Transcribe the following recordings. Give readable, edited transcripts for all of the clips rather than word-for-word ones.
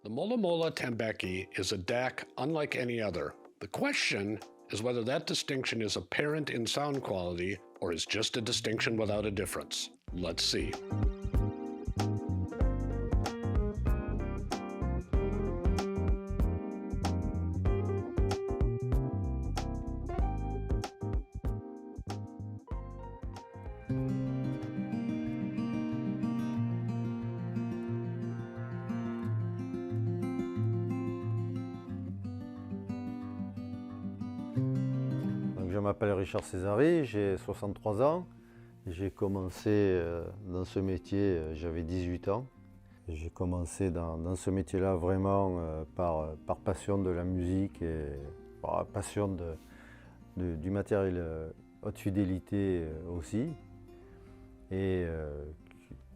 The Mola Mola Tambaqui is a DAC unlike any other. The question is whether that distinction is apparent in sound quality or is just a distinction without a difference. Let's see. Je m'appelle Richard Césari, j'ai 63 ans. J'ai commencé dans ce métier, j'avais 18 ans. J'ai commencé dans ce métier-là vraiment par passion de la musique et par passion du matériel haute fidélité aussi. Et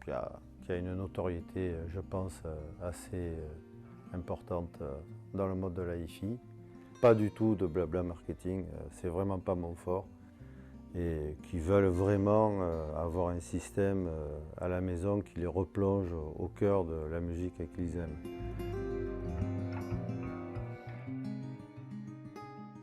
qui a une notoriété, je pense, assez importante dans le monde de la hi-fi. Pas du tout de blabla marketing, c'est vraiment pas mon fort. Et qui veulent vraiment avoir un système à la maison qui les replonge au cœur de la musique qu'ils aiment.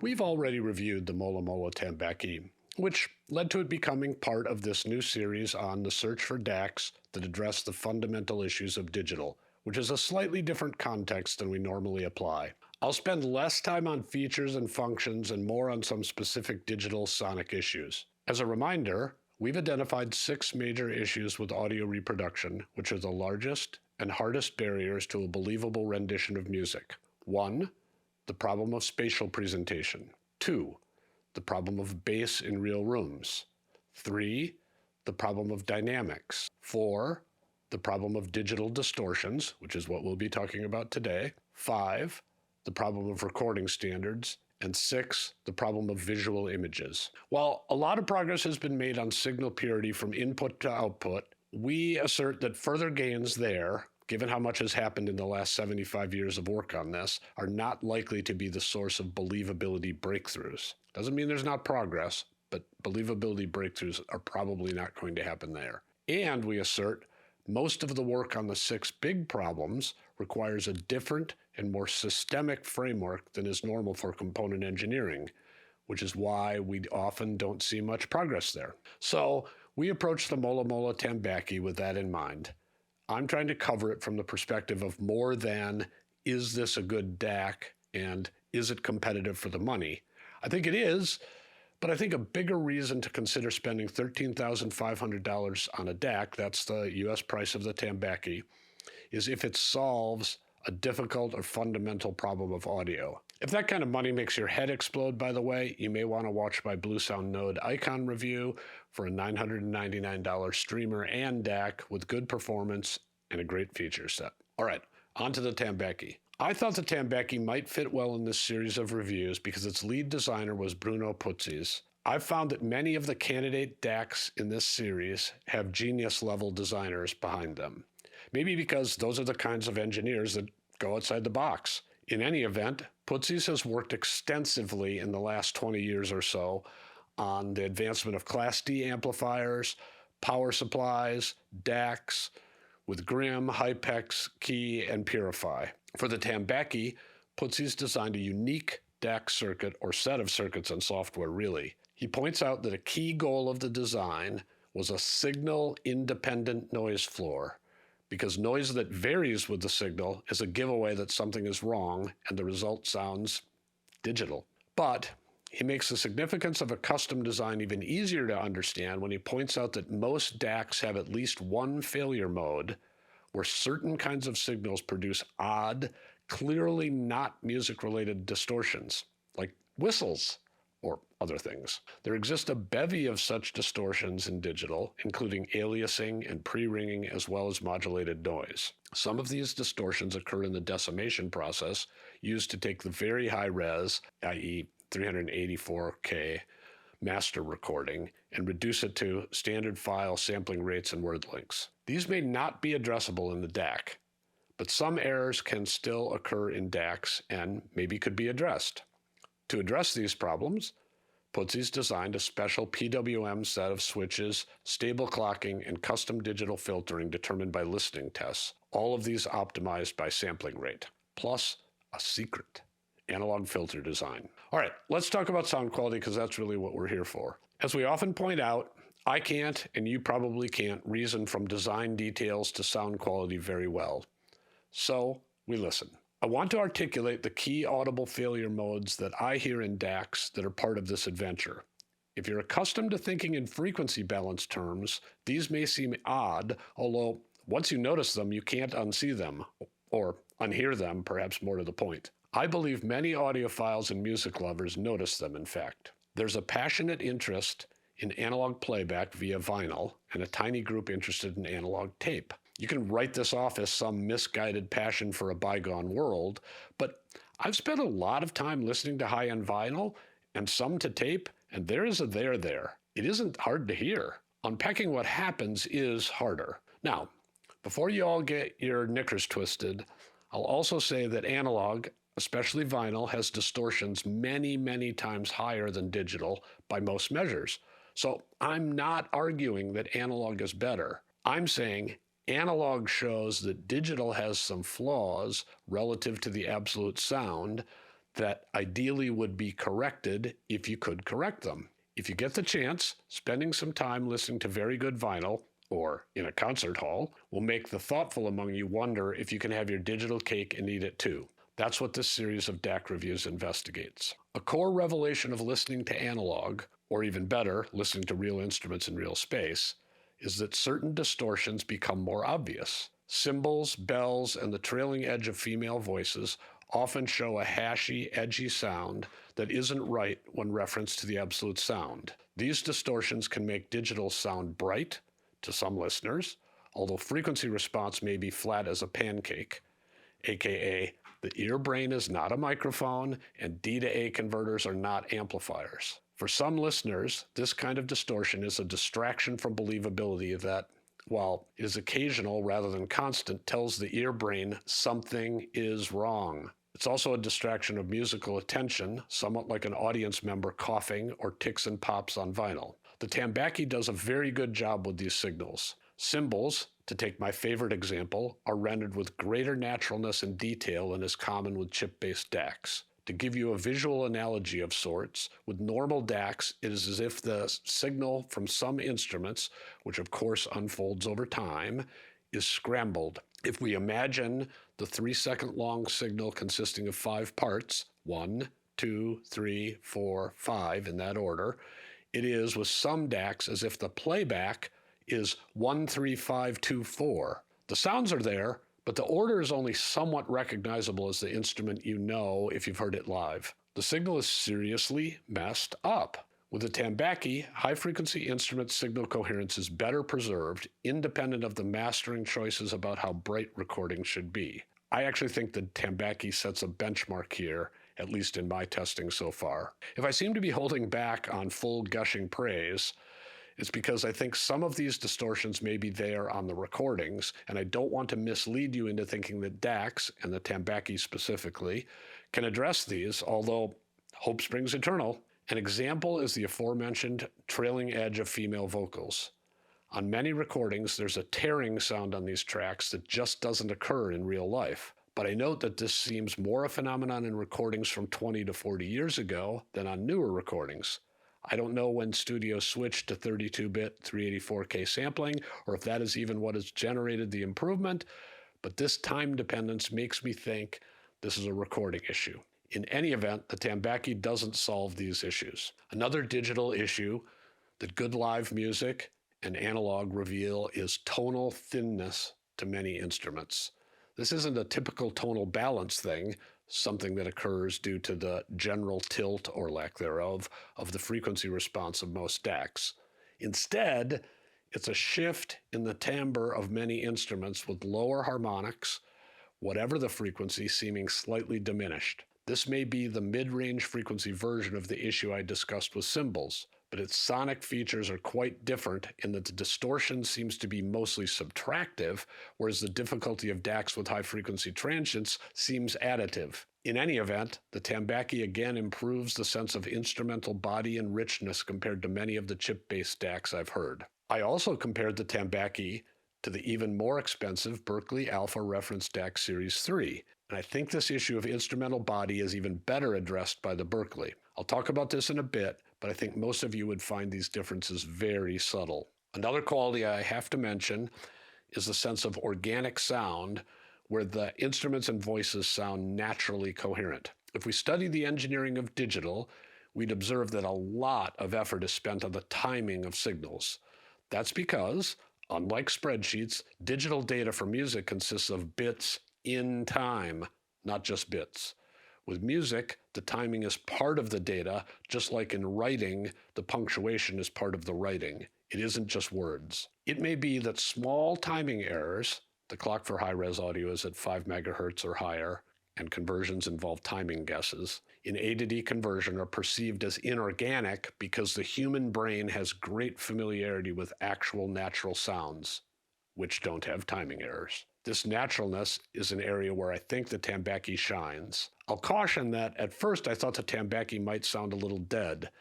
We've already reviewed the Mola Mola Tambaqui, which led to it becoming part of this new series on the search for DACs that address the fundamental issues of digital, which is a slightly different context than we normally apply. I'll spend less time on features and functions and more on some specific digital sonic issues. As a reminder, we've identified 6 major issues with audio reproduction, which are the largest and hardest barriers to a believable rendition of music. 1, the problem of spatial presentation. 2, the problem of bass in real rooms. 3, the problem of dynamics. 4, the problem of digital distortions, which is what we'll be talking about today. 5, the problem of recording standards. And 6, the problem of visual images. While a lot of progress has been made on signal purity from input to output, we assert that further gains there, given how much has happened in the last 75 years of work on this, are not likely to be the source of believability breakthroughs. Doesn't mean there's not progress, but believability breakthroughs are probably not going to happen there. And we assert most of the work on the 6 big problems requires a different and more systemic framework than is normal for component engineering, which is why we often don't see much progress there. So we approach the Mola Mola Tambaqui with that in mind. I'm trying to cover it from the perspective of more than, is this a good DAC and is it competitive for the money? I think it is, but I think a bigger reason to consider spending $13,500 on a DAC, that's the US price of the Tambaqui, is if it solves a difficult or fundamental problem of audio. If that kind of money makes your head explode, by the way, you may want to watch my Bluesound Node Icon review for a $999 streamer and DAC with good performance and a great feature set. All right, on to the Tambaqui. I thought the Tambaqui might fit well in this series of reviews because its lead designer was Bruno Putzis. I've found that many of the candidate DACs in this series have genius-level designers behind them. Maybe because those are the kinds of engineers that go outside the box. In any event, Putzis has worked extensively in the last 20 years or so on the advancement of Class D amplifiers, power supplies, DACs, with Grimm, Hypex, Key, and Purify. For the Tambaqui, Putzis designed a unique DAC circuit, or set of circuits and software, really. He points out that a key goal of the design was a signal-independent noise floor, because noise that varies with the signal is a giveaway that something is wrong and the result sounds digital. But he makes the significance of a custom design even easier to understand when he points out that most DACs have at least one failure mode where certain kinds of signals produce odd, clearly not music-related distortions, like whistles or other things. There exists a bevy of such distortions in digital, including aliasing and pre-ringing as well as modulated noise. Some of these distortions occur in the decimation process used to take the very high res, i.e. 384K master recording, and reduce it to standard file sampling rates and word lengths. These may not be addressable in the DAC, but some errors can still occur in DACs and maybe could be addressed. To address these problems, Putsy's designed a special PWM set of switches, stable clocking, and custom digital filtering determined by listening tests, all of these optimized by sampling rate, plus a secret analog filter design. All right, let's talk about sound quality because that's really what we're here for. As we often point out, I can't, and you probably can't, reason from design details to sound quality very well. So we listen. I want to articulate the key audible failure modes that I hear in DACs that are part of this adventure. If you're accustomed to thinking in frequency balance terms, these may seem odd, although once you notice them, you can't unsee them, or unhear them, perhaps more to the point. I believe many audiophiles and music lovers notice them, in fact. There's a passionate interest in analog playback via vinyl and a tiny group interested in analog tape. You can write this off as some misguided passion for a bygone world, but I've spent a lot of time listening to high-end vinyl and some to tape, and there is a there there. It isn't hard to hear. Unpacking what happens is harder. Now, before you all get your knickers twisted, I'll also say that analog, especially vinyl, has distortions many, many times higher than digital by most measures. So I'm not arguing that analog is better. I'm saying analog shows that digital has some flaws relative to the absolute sound that ideally would be corrected if you could correct them. If you get the chance, spending some time listening to very good vinyl, or in a concert hall, will make the thoughtful among you wonder if you can have your digital cake and eat it too. That's what this series of DAC reviews investigates. A core revelation of listening to analog, or even better, listening to real instruments in real space, is that certain distortions become more obvious. Cymbals, bells, and the trailing edge of female voices often show a hashy, edgy sound that isn't right when referenced to the absolute sound. These distortions can make digital sound bright to some listeners, although frequency response may be flat as a pancake, aka the ear brain is not a microphone and D to A converters are not amplifiers. For some listeners, this kind of distortion is a distraction from believability that, while it is occasional rather than constant, tells the ear brain something is wrong. It's also a distraction of musical attention, somewhat like an audience member coughing or ticks and pops on vinyl. The Tambaqui does a very good job with these signals. Cymbals, to take my favorite example, are rendered with greater naturalness and detail than is common with chip-based DACs. To give you a visual analogy of sorts, with normal DACs, it is as if the signal from some instruments, which of course unfolds over time, is scrambled. If we imagine the 3-second long signal consisting of 5 parts, 1, 2, 3, 4, 5 in that order, it is with some DACs as if the playback is 1, 3, 5, 2, 4. The sounds are there, but the order is only somewhat recognizable as the instrument you know if you've heard it live. The signal is seriously messed up. With the Tambaqui, high-frequency instrument signal coherence is better preserved, independent of the mastering choices about how bright recordings should be. I actually think the Tambaqui sets a benchmark here, at least in my testing so far. If I seem to be holding back on full gushing praise, it's because I think some of these distortions may be there on the recordings, and I don't want to mislead you into thinking that DACs, and the Tambaqui specifically, can address these, although hope springs eternal. An example is the aforementioned trailing edge of female vocals. On many recordings, there's a tearing sound on these tracks that just doesn't occur in real life. But I note that this seems more a phenomenon in recordings from 20 to 40 years ago than on newer recordings. I don't know when studios switched to 32-bit 384K sampling, or if that is even what has generated the improvement, but this time dependence makes me think this is a recording issue. In any event, the Tambaqui doesn't solve these issues. Another digital issue that good live music and analog reveal is tonal thinness to many instruments. This isn't a typical tonal balance thing, something that occurs due to the general tilt, or lack thereof, of the frequency response of most DACs. Instead, it's a shift in the timbre of many instruments with lower harmonics, whatever the frequency, seeming slightly diminished. This may be the mid-range frequency version of the issue I discussed with cymbals, but its sonic features are quite different in that the distortion seems to be mostly subtractive, whereas the difficulty of DACs with high-frequency transients seems additive. In any event, the Tambaqui again improves the sense of instrumental body and richness compared to many of the chip-based DACs I've heard. I also compared the Tambaqui to the even more expensive Berkeley Alpha Reference DAC Series 3, and I think this issue of instrumental body is even better addressed by the Berkeley. I'll talk about this in a bit, but I think most of you would find these differences very subtle. Another quality I have to mention is the sense of organic sound, where the instruments and voices sound naturally coherent. If we study the engineering of digital, we'd observe that a lot of effort is spent on the timing of signals. That's because, unlike spreadsheets, digital data for music consists of bits in time, not just bits. With music, the timing is part of the data, just like in writing, the punctuation is part of the writing. It isn't just words. It may be that small timing errors, the clock for high-res audio is at 5 megahertz or higher, and conversions involve timing guesses, in A to D conversion are perceived as inorganic because the human brain has great familiarity with actual natural sounds, which don't have timing errors. This naturalness is an area where I think the Tambaqui shines. I'll caution that at first I thought the Tambaqui might sound a little dead,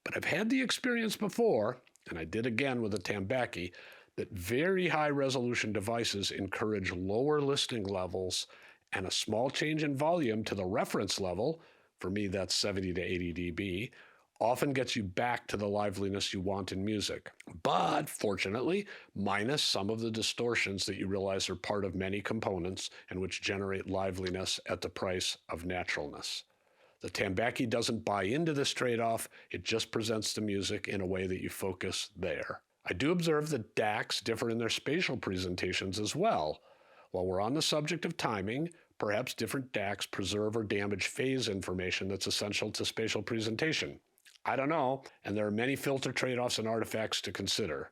but I've had the experience before, and I did again with the Tambaqui, that very high-resolution devices encourage lower listening levels, and a small change in volume to the reference level, for me that's 70 to 80 dB, often gets you back to the liveliness you want in music. But, fortunately, minus some of the distortions that you realize are part of many components and which generate liveliness at the price of naturalness. The Tambaqui doesn't buy into this trade-off, it just presents the music in a way that you focus there. I do observe that DACs differ in their spatial presentations as well. While we're on the subject of timing, perhaps different DACs preserve or damage phase information that's essential to spatial presentation. I don't know, and there are many filter trade-offs and artifacts to consider.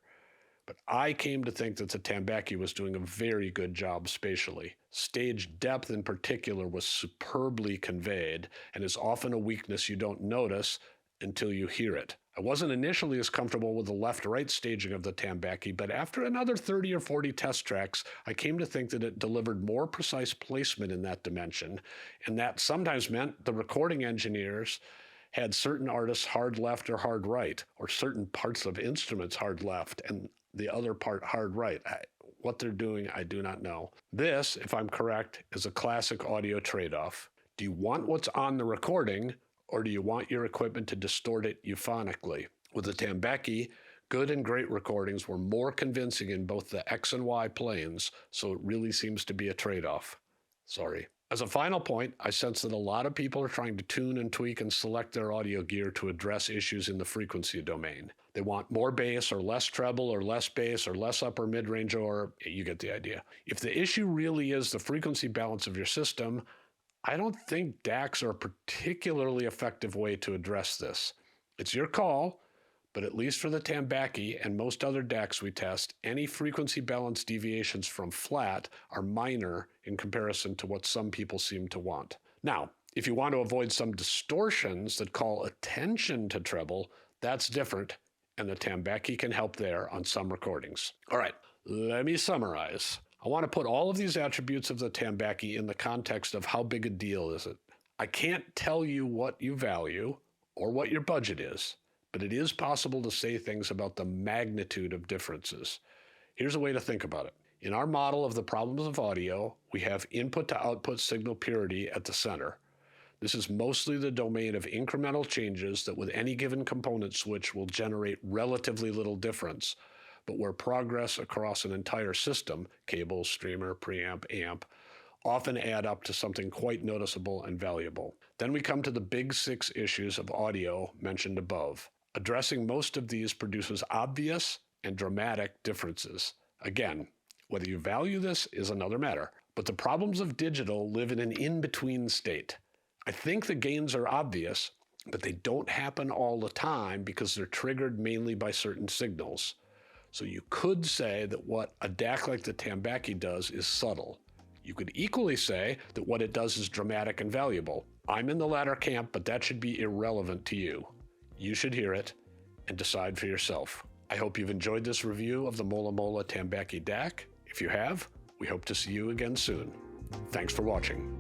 But I came to think that the Tambaqui was doing a very good job spatially. Stage depth in particular was superbly conveyed, and is often a weakness you don't notice until you hear it. I wasn't initially as comfortable with the left-right staging of the Tambaqui, but after another 30 or 40 test tracks, I came to think that it delivered more precise placement in that dimension, and that sometimes meant the recording engineers had certain artists hard left or hard right, or certain parts of instruments hard left and the other part hard right. What they're doing, I do not know. This, if I'm correct, is a classic audio trade-off. Do you want what's on the recording, or do you want your equipment to distort it euphonically? With the Tambaqui, good and great recordings were more convincing in both the X and Y planes, so it really seems to be a trade-off. Sorry. As a final point, I sense that a lot of people are trying to tune and tweak and select their audio gear to address issues in the frequency domain. They want more bass or less treble or less bass or less upper mid-range, or you get the idea. If the issue really is the frequency balance of your system, I don't think DACs are a particularly effective way to address this. It's your call, but at least for the Tambaqui and most other DACs we test, any frequency balance deviations from flat are minor in comparison to what some people seem to want. Now, if you want to avoid some distortions that call attention to treble, that's different, and the Tambaqui can help there on some recordings. All right, let me summarize. I want to put all of these attributes of the Tambaqui in the context of how big a deal is it. I can't tell you what you value or what your budget is, but it is possible to say things about the magnitude of differences. Here's a way to think about it. In our model of the problems of audio, we have input to output signal purity at the center. This is mostly the domain of incremental changes that with any given component switch will generate relatively little difference, but where progress across an entire system, cable, streamer, preamp, amp, often add up to something quite noticeable and valuable. Then we come to the big 6 issues of audio mentioned above. Addressing most of these produces obvious and dramatic differences. Again, whether you value this is another matter, but the problems of digital live in an in-between state. I think the gains are obvious, but they don't happen all the time because they're triggered mainly by certain signals. So you could say that what a DAC like the Tambaqui does is subtle. You could equally say that what it does is dramatic and valuable. I'm in the latter camp, but that should be irrelevant to you. You should hear it and decide for yourself. I hope you've enjoyed this review of the Mola Mola Tambaqui DAC. If you have, we hope to see you again soon. Thanks for watching.